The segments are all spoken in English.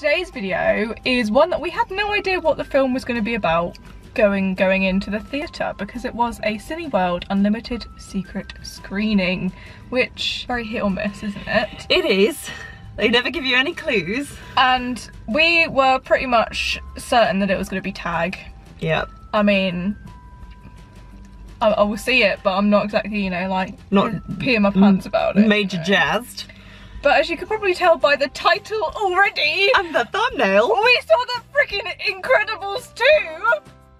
today's video is one that we had no idea what the film was going to be about going into the theatre, because it was a Cineworld Unlimited secret screening, which very hit or miss, isn't it? It is. They never give you any clues. And we were pretty much certain that it was going to be Tag. Yep. I mean, I will see it, but I'm not exactly, you know, like, not peeing my pants about it. Major jazzed. But as you could probably tell by the title already, and the thumbnail, we saw the freaking Incredibles 2,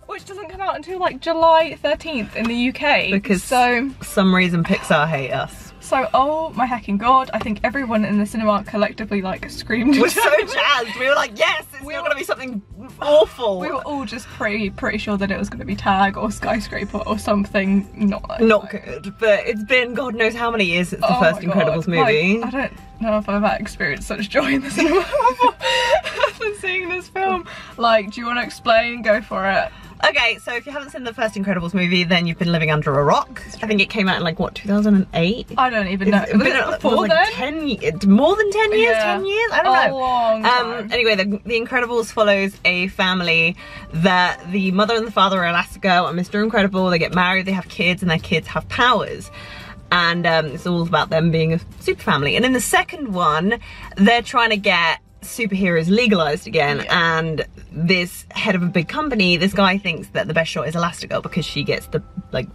which doesn't come out until like July 13th in the UK. Because for some reason Pixar hate us. So, oh my heckin' god, I think everyone in the cinema collectively like screamed. We're so jazzed. We were like, yes, it's not gonna be something awful. We were all just pretty sure that it was gonna be Tag or Skyscraper or something not good. But it's been God knows how many years since the first Incredibles movie. Like, I don't know if I've ever experienced such joy in the cinema than seeing this film. Like, do you want to explain? Go for it. Okay, so if you haven't seen the first Incredibles movie, then you've been living under a rock. I think it came out in like, what, 2008? I don't even know. Was it before then? More than 10 years? Yeah. 10 years? I don't know. Long time. Anyway, the Incredibles follows a family that the mother and the father are Elastigirl and Mr. Incredible. They get married, they have kids, and their kids have powers. And it's all about them being a super family. And in the second one, they're trying to get superheroes legalized again, and this head of a big company, this guy thinks that the best shot is Elastigirl because she gets the like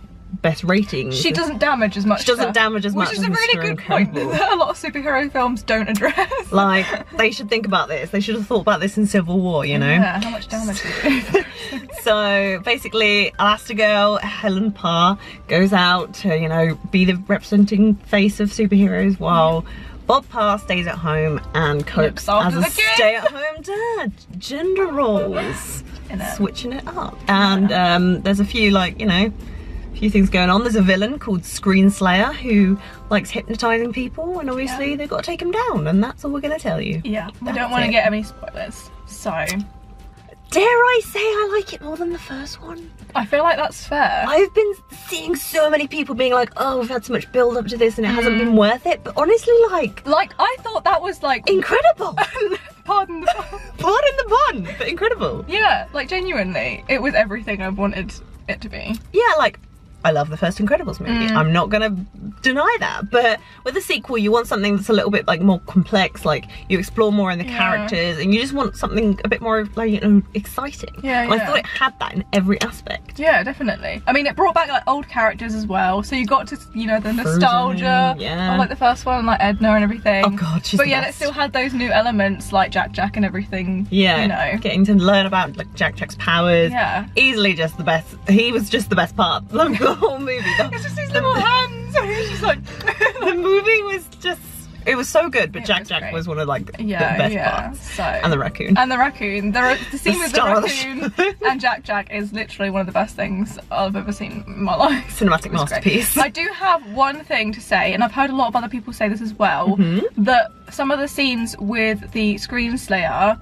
best ratings. She doesn't damage as much. She doesn't damage as much. Which is a really good point that a lot of superhero films don't address. Like, they should think about this. They should have thought about this in Civil War, you know? Yeah, how much damage they do. So basically, Elastigirl, Helen Parr, goes out to, you know, be the representing face of superheroes while Bob Parr stays at home and copes as a stay-at-home dad. Gender roles. Switching it up. And there's a few, like, you know, few things going on. There's a villain called Screenslayer who likes hypnotising people, and obviously they've got to take him down, and that's all we're going to tell you. Yeah, I don't want to get any spoilers, so... Dare I say I like it more than the first one? I feel like that's fair. I've been seeing so many people being like, oh, we've had so much build up to this and it hasn't been worth it, but honestly, like I thought that was like incredible. Pardon the pun. Pardon the pun, but incredible. Yeah, like genuinely, it was everything I wanted it to be. Yeah, like, I love the first Incredibles movie. I'm not gonna deny that, but with the sequel you want something that's a little bit like more complex, like you explore more in the characters, and you just want something a bit more like, you know, exciting. And I thought it had that in every aspect. Yeah, definitely. I mean, it brought back like old characters as well, so you got to, you know, the nostalgia of like the first one, like Edna and everything. Oh god, she's the best. It still had those new elements like Jack and everything. Yeah, you know, getting to learn about like Jack's powers. Yeah, easily just the best. He was just the best part. The whole movie. It's just his little hands. He's just like the movie was just, it was so good, but Jack was one of like the best parts. So, and the raccoon. And the raccoon. The scene with the raccoon and Jack is literally one of the best things I've ever seen in my life. Cinematic masterpiece. I do have one thing to say, and I've heard a lot of other people say this as well, that some of the scenes with the Screenslayer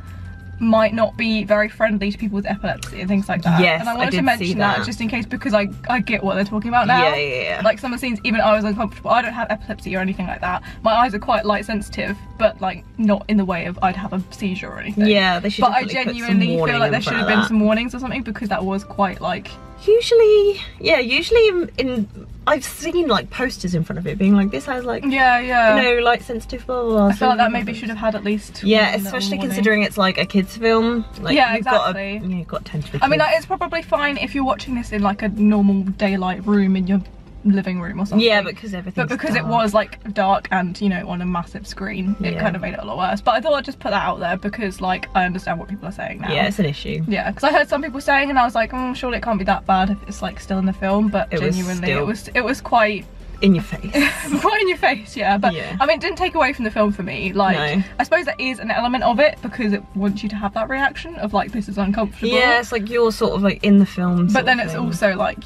might not be very friendly to people with epilepsy and things like that. Yes, and I wanted to mention that just in case, because I get what they're talking about now. Yeah. Like some of the scenes, even I was uncomfortable. I don't have epilepsy or anything like that. My eyes are quite light sensitive, but like not in the way of I'd have a seizure or anything. Yeah, they should. But I genuinely feel like there should have been some warnings or something, because that was quite like. Usually in I've seen like posters in front of it being like, this has like, you know, light sensitive blah blah blah. I feel like that maybe should have had at least especially considering it's like a kids film. Like, exactly. You've got attention. I mean, like, it's probably fine if you're watching this in like a normal daylight room in your living room or something. Yeah, because everything's because it was like dark and, you know, on a massive screen, it kind of made it a lot worse. But I thought I'd just put that out there because like I understand what people are saying now. Yeah, it's an issue. Yeah, because I heard some people saying, and I was like, surely it can't be that bad if it's like still in the film. But genuinely, it was quite in your face. Quite in your face, yeah. But I mean, it didn't take away from the film for me. Like, I suppose that is an element of it because it wants you to have that reaction of like, this is uncomfortable. Yeah, it's like you're sort of like in the film. But then it's also like,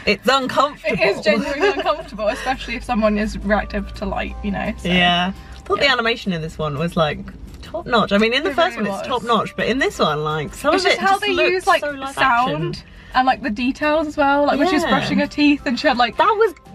it's uncomfortable. It is genuinely uncomfortable, especially if someone is reactive to light, you know. So. Yeah. I thought the animation in this one was like top notch. I mean, in the first one it's top notch, but in this one, like, some of it how they use like sound and like the details as well. Like when she was brushing her teeth and she had like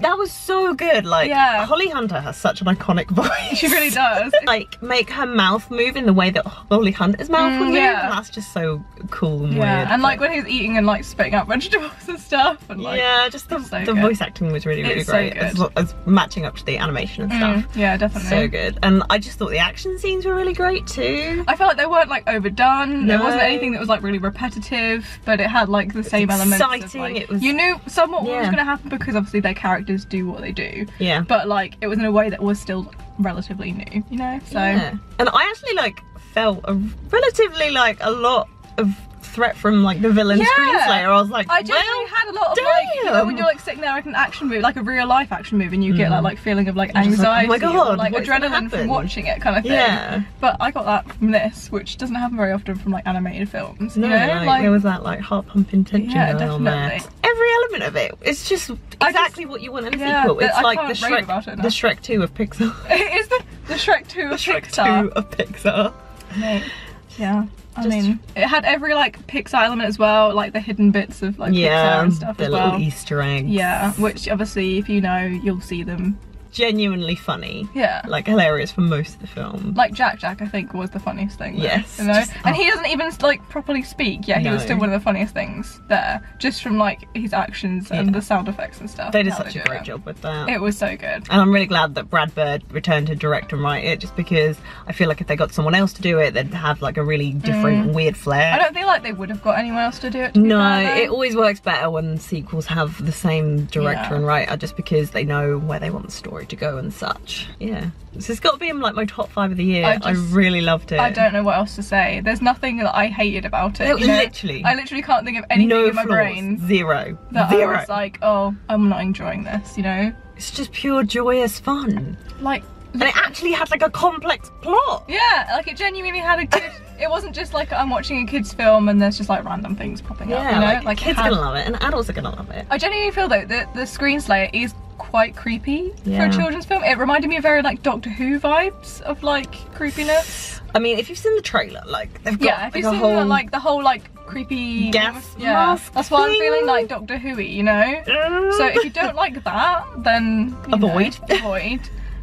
That was so good. Like, yeah. Holly Hunter has such an iconic voice. She really does. Like, make her mouth move in the way that Holly Hunter's mouth would move. Yeah. And that's just so cool and Yeah, weird. and like when he's eating and like spitting out vegetables and stuff. And like, yeah, just the voice acting was really, really great. As matching up to the animation and stuff. Yeah, definitely. So good. And I just thought the action scenes were really great too. I felt like they weren't like overdone. No. There wasn't anything that was like really repetitive, but it had like the same elements. Of, like, it was, you knew somewhat what was going to happen because obviously their characters do what they do. Yeah. But like it was in a way that was still relatively new, you know? So yeah. And I actually like felt a relatively like a lot of threat from like the villain screenslayer. I was like, I genuinely had a lot of like, you know, when you're like sitting there like an action movie, like a real life action movie, and you get that like feeling of like anxiety, like, oh my God, or like adrenaline from watching it kind of thing. Yeah. But I got that from this, which doesn't happen very often from like animated films. No, you know? like, there was that like heart pumping tension going on there. Every element of it, it's just exactly what you want in a sequel. It's like the Shrek 2 of Pixar. It is the Shrek 2 of Pixar. 2 of Pixar. Mate, yeah. I mean, it had every like Pixar element as well, like the hidden bits of like Pixar and stuff as well. The little Easter eggs. Yeah, which obviously if you know, you'll see them. Genuinely funny. Yeah. Like hilarious for most of the film. Like Jack I think was the funniest thing there, yes. you know? And he doesn't even like properly speak, yet he was still one of the funniest things there. Just from like his actions and the sound effects and stuff. They did such a great job with that. It was so good. And I'm really glad that Brad Bird returned to direct and write it, just because I feel like if they got someone else to do it, they'd have like a really different weird flair. I don't feel like they would have got anyone else to do it. No, it always works better when sequels have the same director and writer, just because they know where they want the story to go and such. Yeah, so it's got to be in like my top 5 of the year. I really loved it. I don't know what else to say. There's nothing that I hated about it. You know? I literally can't think of anything in my brain. Zero. That I was like, oh, I'm not enjoying this, you know? It's just pure joyous fun. Like, and it actually had like a complex plot. Yeah, like it genuinely had a good. It wasn't just like I'm watching a kids film and there's just like random things popping up. You know, like kids are gonna love it and adults are gonna love it. I genuinely feel though that the screenslayer is quite creepy for a children's film. It reminded me of very like Doctor Who vibes of like creepiness. I mean, if you've seen the trailer, like they've got if you've seen the whole like creepy gas mask, that's why I'm feeling like Doctor Who-y, you know. So if you don't like that, then avoid.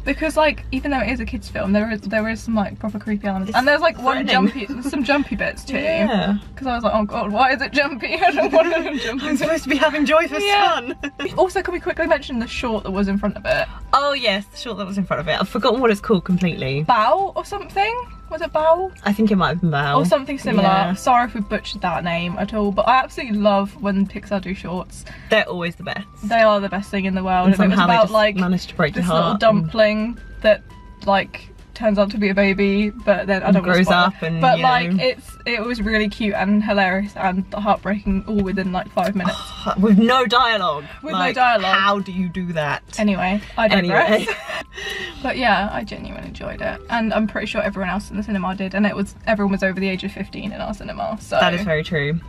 Because like, even though it is a kids film, there is some like proper creepy elements, and there's like some jumpy bits too. Yeah. Because I was like, oh god, why is it jumpy? I don't want it jumpy. I'm supposed to be having joyous fun. Also, can we quickly mention the short that was in front of it? Oh yes, the short that was in front of it. I've forgotten what it's called completely. Bow or something? Was it Bow? I think it might have been Bow. Or something similar. Yeah. Sorry if we butchered that name at all, but I absolutely love when Pixar do shorts. They're always the best. They are the best thing in the world. And somehow it was about, they just like, managed to break your heart. This little dumpling that like turns out to be a baby, but then I don't grows up and but like it was really cute and hilarious and heartbreaking all within like 5 minutes. With no dialogue. With no dialogue. How do you do that? Anyway, I digress. But yeah, I genuinely enjoyed it, and I'm pretty sure everyone else in the cinema did, and everyone was over the age of 15 in our cinema. So that is very true.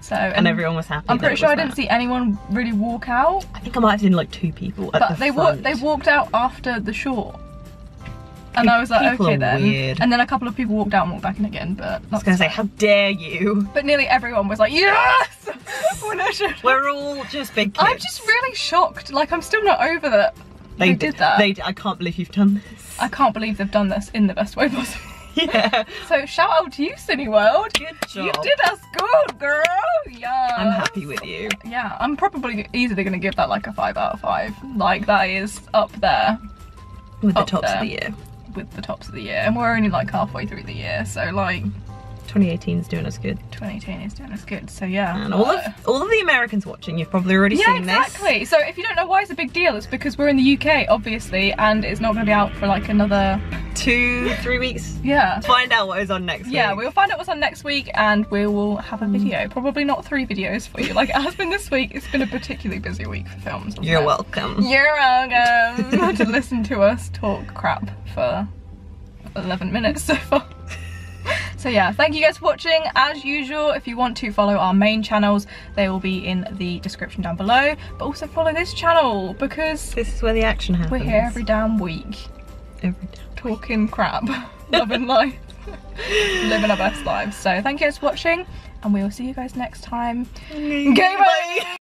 So and everyone was happy. I'm pretty sure I didn't see anyone really walk out. I think I might have seen like 2 people at the front. They walked out after the short. And I was like, okay then. Weird. And then a couple of people walked out and walked back in again, but I was gonna say, how dare you? But nearly everyone was like, yes! We're all just big kids. I'm just really shocked. Like, I'm still not over that they did that. I can't believe you've done this. I can't believe they've done this in the best way possible. Yeah. So shout out to you, Cineworld. Good job. You did us good, girl. Yeah. I'm happy with you. Yeah, I'm probably easily gonna give that like a 5 out of 5. Like, that is up there. With the tops of the year. With the tops of the year, and we're only like halfway through the year, so like 2018 is doing us good. 2018 is doing us good, so yeah. And all of the Americans watching, you've probably already seen this. Yeah, exactly. So if you don't know why it's a big deal, it's because we're in the UK, obviously, and it's not going to be out for like another 2-3 weeks. Yeah. Find out what is on next week. Yeah, we'll find out what's on next week, and we will have a video. Probably not 3 videos for you like it has been this week. It's been a particularly busy week for films. You're welcome. You're welcome to listen to us talk crap for 11 minutes so far. So yeah, thank you guys for watching. As usual, if you want to follow our main channels, they will be in the description down below, but also follow this channel because this is where the action happens. We're here every damn week. Talking crap, loving life, living our best lives. So thank you guys for watching, and we will see you guys next time. Goodbye.